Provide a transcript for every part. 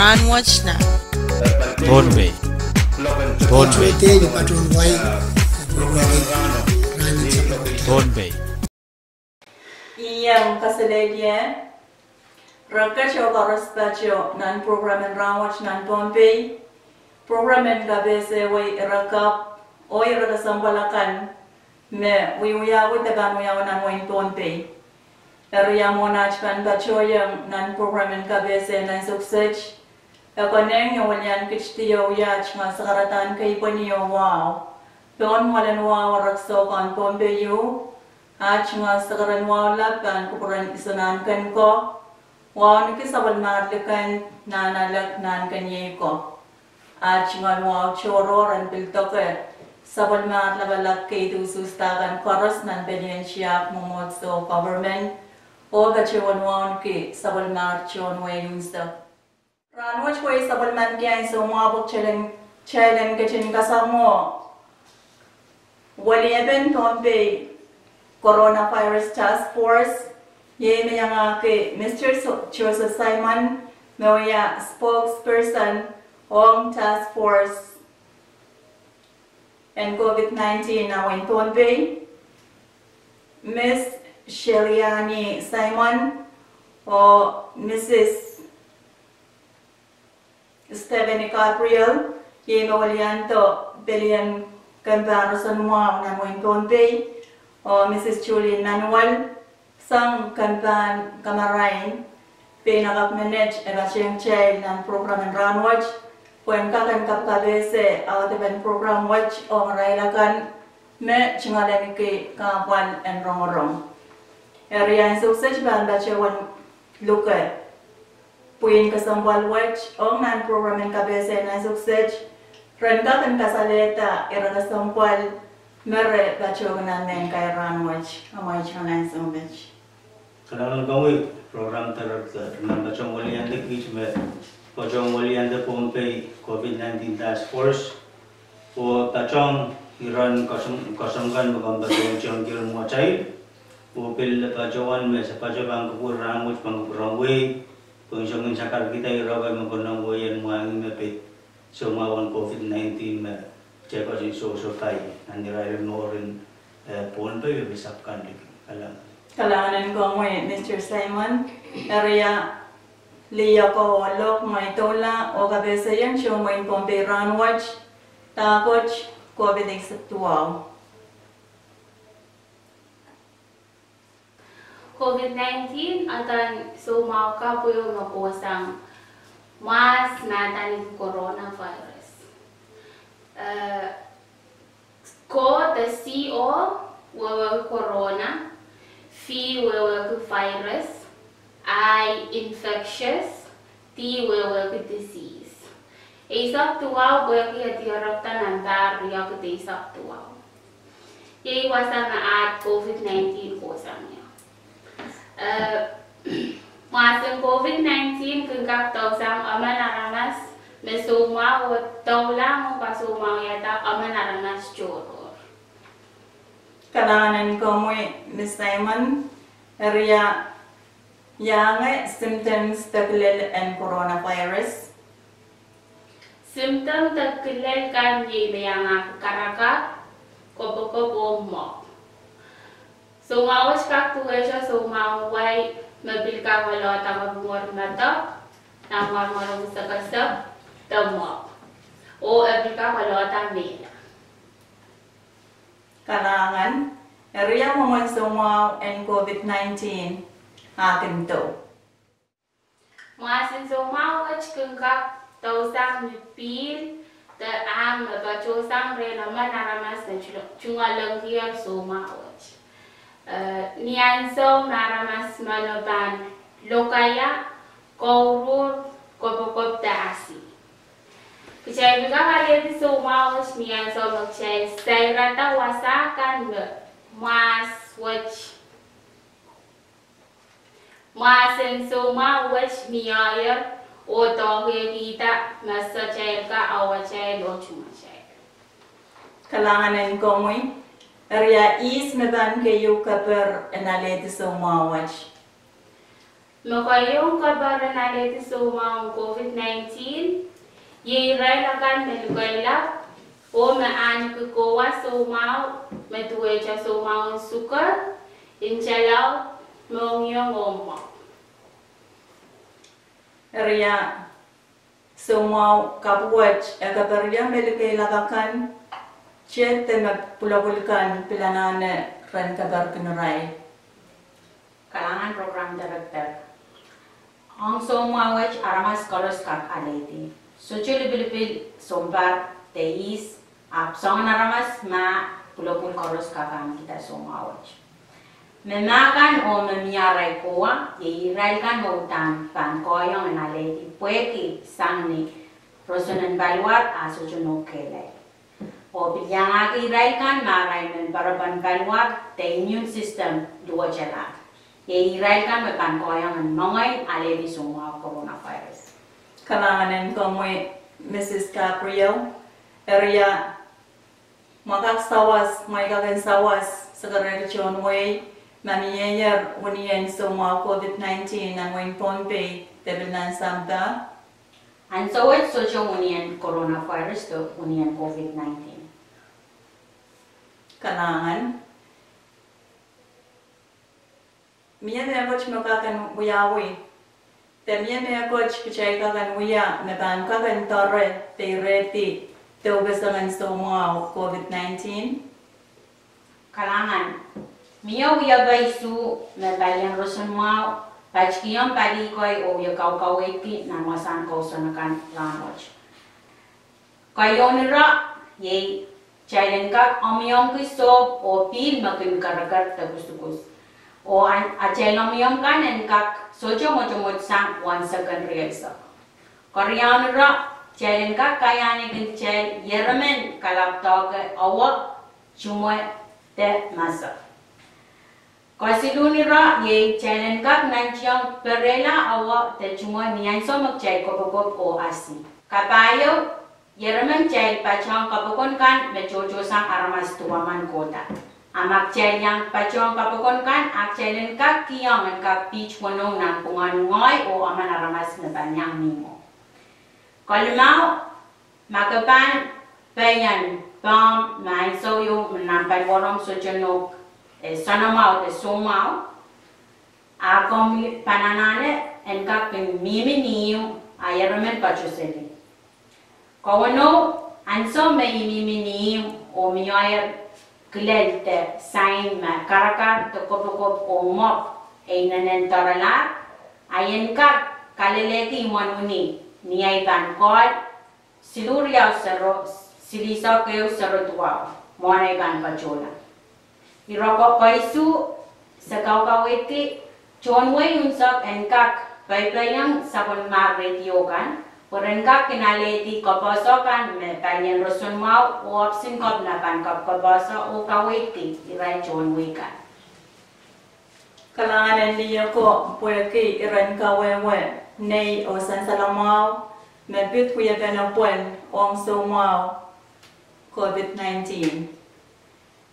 Rahnwet na Pohnpei Pohnpei Iyang kasalanan Rakasyo karaspacho nan programen Rahnwet nan Pohnpei programen kabese way rakap oy rakasambalakan me wiyawo tagan wiyawo nan way Pohnpei area monach pan bachoyang nan programen kabese nan suksech akoneng yawanyan kichtiyo yach nga sakaratan kay paniyo wow don walan wow rakso kan Pohnpei yu at nga sakaran wow lakan kupuran isanan kan ko wow nakisabal marlikan nanalag nan kanye ko at nga wow chororan piltoke sabal marlabalak kay dusustakan koros nan penensya mumotso government o gachewan wow ki sabal marchon way yunsta Rahnwet way sabal man kyan so mabok challenge kachin kasamo wali eben Pohnpei coronavirus Taskforce ye may nga ke Mr. Joseph Simon Noya spokesperson on Taskforce and COVID-19 now in Pohnpei Miss Sheliani Simon or Mrs. Stephanie Gabriel ye mawalian to billion comparison mo na mo in Pohnpei o Mrs. Julie Manuel sang kanban kamarain pinakap-manage evasyong child ng program ng Rahnwet kung kakan kapkabese out of the program watch o marailakan me chingalan ki kawan and rong area success ban bachewan luka puin kasambal watch o nan program ng kabese na success ren kakan kasaleta era kasampal mere bachewan namin kay Rahnwet amay chingalan sumbech Kadang kami program terhadap macam walian dekis macam walian de Pohnpei COVID-19 Taskforce, o tacang Iran kosongkan macam betul jangkir muacai, o pel pacawan macam pacawang kapur Rahnwet pangkapurang way, pengisongin sakar kita irabai mengkonang wayan muangin mepe semua wan COVID-19 cekos isu kai, nanti raya norin Pohnpei bisapkan lagi kalang. Kalanganan ko mo Mr. Simon, area liya ko walok mo itola o kabesa yan siya mo in Pohnpei Rahnwet, takot COVID-19. COVID-19 atan sumaw ka po yung mapusang mas natan coronavirus. Ko the CO wawa corona F will virus, I infectious, T will disease. Isap tuaw boy ki hatiarap tanan tar riyak te isap tuaw. Yei wasa na at COVID-19 ko samya. Masang COVID-19 kung kaktaw sam aman aramas mesuma o taw lang o pasuma yata aman aramas choro. Kalanganan ko mo Miss Simon, area yang symptoms taglil and coronavirus. Symptom taglil kan ye yang karaka ko mo. So mawas kak tuwe siya so maway mabil ka wala ta mabumor mata na marmaro sa kasap tamo. O abil ka wala ta mela. Kalangan, area mo man sumaw and COVID-19 akin to. Masin sumaw at kung kak tausang nipil ta am bachosang re naman naramas na chungalang kiyar sumaw at. Niansong naramas manoban lokaya kaurur kopokop taasi. Kecai juga kalian di semua usmian sama kecai. Saya rata wasakan mas watch masen semua watch miayer otoh kita masa cai ka awal cai lo cuma cai. Kalanganan ko mo area is meban kayo kaper analysis semua watch. Makayong kabaran natin sa mga COVID-19, yiray lakan melukailap, o maani kukuha sa umaw, matuwecha sa umaw sukar, inchalaw, mongyong omo. Area sumaw kabuwat agabarya melukailakakan, ciyete mapulabulkan pilanane ran kabar pinuray. Kalangan program director. Ang somawach aramas scholars kak aleti. Suchuli bilipil sombar teis apsong aramas ma pulopul scholars kakan kita somawach. Memakan o memiarai koa yeiraikan o tan pan koyong aleti pueki sangni rosunan balwat asuchunok kelai. O bilyang iraikan maray men baraban balwat te immune system dua jalan. Yeiraikan mepan koyang nongai alevi semua coronavirus. Kalanganin kamoy Mrs. Gabriel, area makak sawas, maikagan sawas, sekarang John Way, mamiyayer unian semua COVID-19 ang wain Pohnpei, tebilan samta. And so it's social union coronavirus to union COVID-19. Kalangan. Miya me coach makakan uyawi. Te miya me coach kichay kakan uya, me ban kakan torre, te reti, te ubesangan semua COVID-19. Kalangan. Mia uya baisu me balian rosun mau, bachkiam bali koi o ya kau eti na masan kau sonakan Rahnwet. Kayo nira ye challenge omyong kisop o pil makin karakat tagus-tugus. O acel omyong kanen kak sojo mo sang 1 second reaction. Korean nira challenge kayane kincel yeramen kalaptog awa chumoy te masa. Kasilunira ye challenge kak nanchang perela awa te chumoy niyan so magchay kopokop o asi. Kapayo Yeraman chay pachong kapukon kan mejojo sang aramas tuaman kota. Amak chay yang pachong kapukon kan akchelin kak kiyang ang kak pitch wanong ng pungan ngoy o aman aramas na banyang mimo. Kalumao, makapan bayan bam main so yung menampan warong sojonok sanamaw te sumaw. Akong pananane ang kak miminiyo ayeraman pachoseli. Kawano anso may imiminim o miyoyer kilelte sign ma karakar to kopokop o mop ay nanentarala ayen ka kaleleki manuni niyay bankol siluriyaw saro silisaw kayo saro tuwaw monay ban pachola iroko kaisu sa kawkawiti chonway unsak enkak payplayang sabon mag-radio kan Perengkap kinaleti kapasokan me panyan rosun mau uapsin kop na pan kop kapasa o kawiti iray John Wikan. Kalanganan niya ko puweki iran kawewe nei o sansalamaw me bit kuya benapwen ong sumaw COVID-19.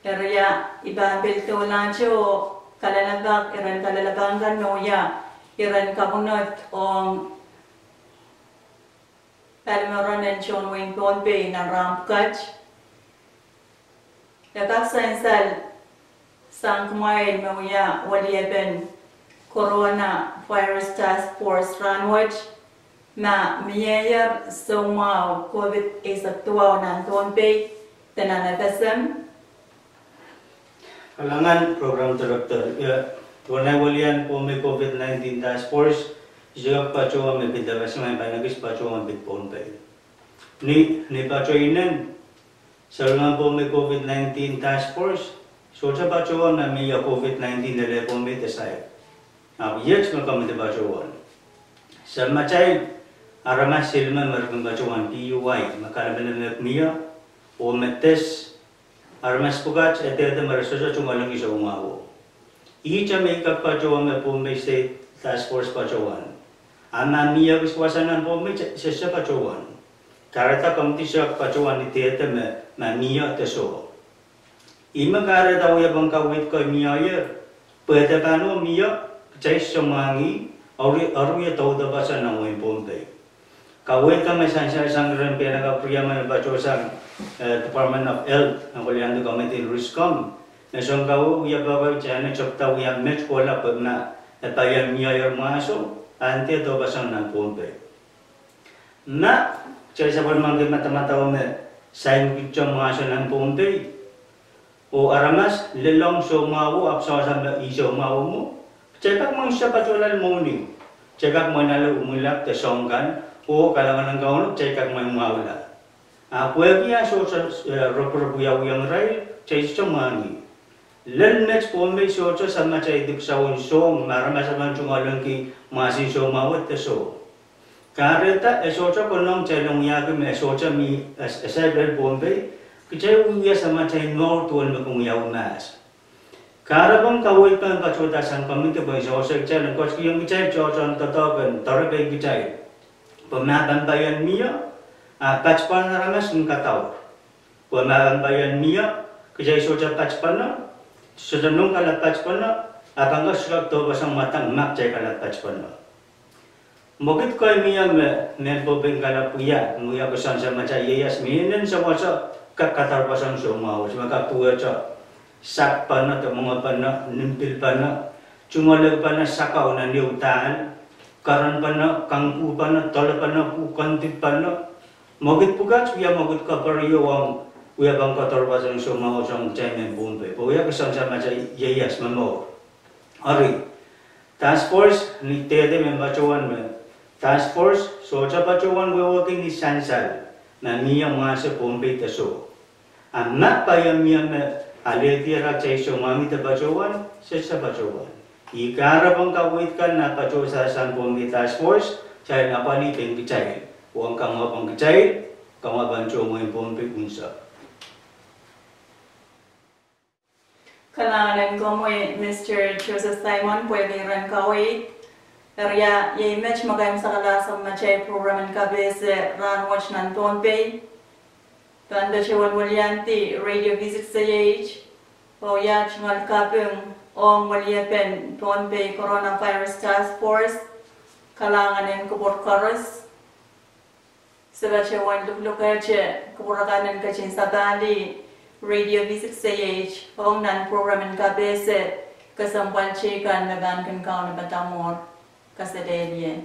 Area ibambil tulancho kalalabak iran kalalabangan noya iran kabunot ong Palmeron and John Wayne Pohnpei na rampkaj. Yakak sensal sang kumain mawaya walieben Coronavirus Taskforce Rahnwet ma miyayer sumaw COVID isatuaw ng Pohnpei tananabasam. Kalangan program director, tunay walian po may COVID-19 Task Force, Jika pacuan may pindagas may panagis pacuan bit Pohnpei. Ni pacuinan sarungan po may COVID-19 Task Force. So sa pacuan na may COVID-19 na po may tasay. Yes makamit pacuan. Sa macay aramas silman margang pacuan PUI makalaman na miya o metes aramas pugat ete marasosa cumalang isa umawo. Icha may pacuan may po may state Task Force pacuan. Ana miya biswasanan po may sesa pacuan. Karata kamti siya pacuan ni tete ma miya teso. Ima karata uya bang kawit ko miya yer. Pwede kano miya chay sumangi aruya tahu da basa na mo Pohnpei kawin kami sang rempian ka priyaman bacho sang Department of Health ang kulian do committee Riskcom na song kau ya bawa jana chopta ya match kola pagna tayan miya maso ante do basa na Pohnpei na cari sabar mangge mata-mata me sain kicam maso na Pohnpei o aramas lelong so mawo apsa sa iso mawo mo cekak mang siapa jualan mau ni cekak mau nalu umulak tesongkan o kalangan ng kaunok cekak mau mawala aku ya so ropor yang rai cai mangi len next Pohnpei so sama cai dip sawon so maramas sama jungalang ki masih so mawat teso kareta eso konong cai long ya ke me so mi asai Pohnpei kecai uya sama cai nor tuan mekungyaw nas. Karabang kawai kan pacuta sang paminta boy sosek cai kos yang kecai cocan tatokan tarabai kecai. Pemakan bayan mia, pacpan ramas ngkatau. Pemakan bayan mia, kecai soca pacpana, sedenung kalat pacpana, apangga surat to pasang matang mak cai kalat pacpana. Mungkin kau mia me nempo bengkala puya, muya kesan sama cai yas minen sama katar pasang semua, cuma kapuya cak sak pana atau mga pana nimpil pana, cuma lagi pana sakau na niutan, karan pana kangku pana, tol pana kantip pana, mogit pukat ya mogit kapariyo ang uya bang katar pasang semua orang cai Pohnpei, uya kesan sama cai yas mamo. Hari Taskforce ni tede membacawan me Taskforce so capacawan we working ni sansal na niya masa Pohnpei teso. Anak payah mian aleti rakyat somami terbacawan, sesa bacawan. Ikara pengkawitkan na pacosa sang Pohnpei Taskforce, cai apa ni pengkecai, uang kamu pengkecai, kamu bantu mo Pohnpei unsa. Kailangan ko mo Mr. Joseph Simon pwede rin kawit. Area image magayam sa kalasang machay program ng kabese Rahnwet ng Pohnpei. Tanda siya walyanti radio visit sa age o ya chungal kapeng o walyapen Pohnpei coronavirus Taskforce kalangan ng kubor karos sila siya luklukay siya kuburakan ng kachin sa bali radio visit sa age o nan program ng kabese kasampal chikan nagan kan kao na batamor kasadeliye.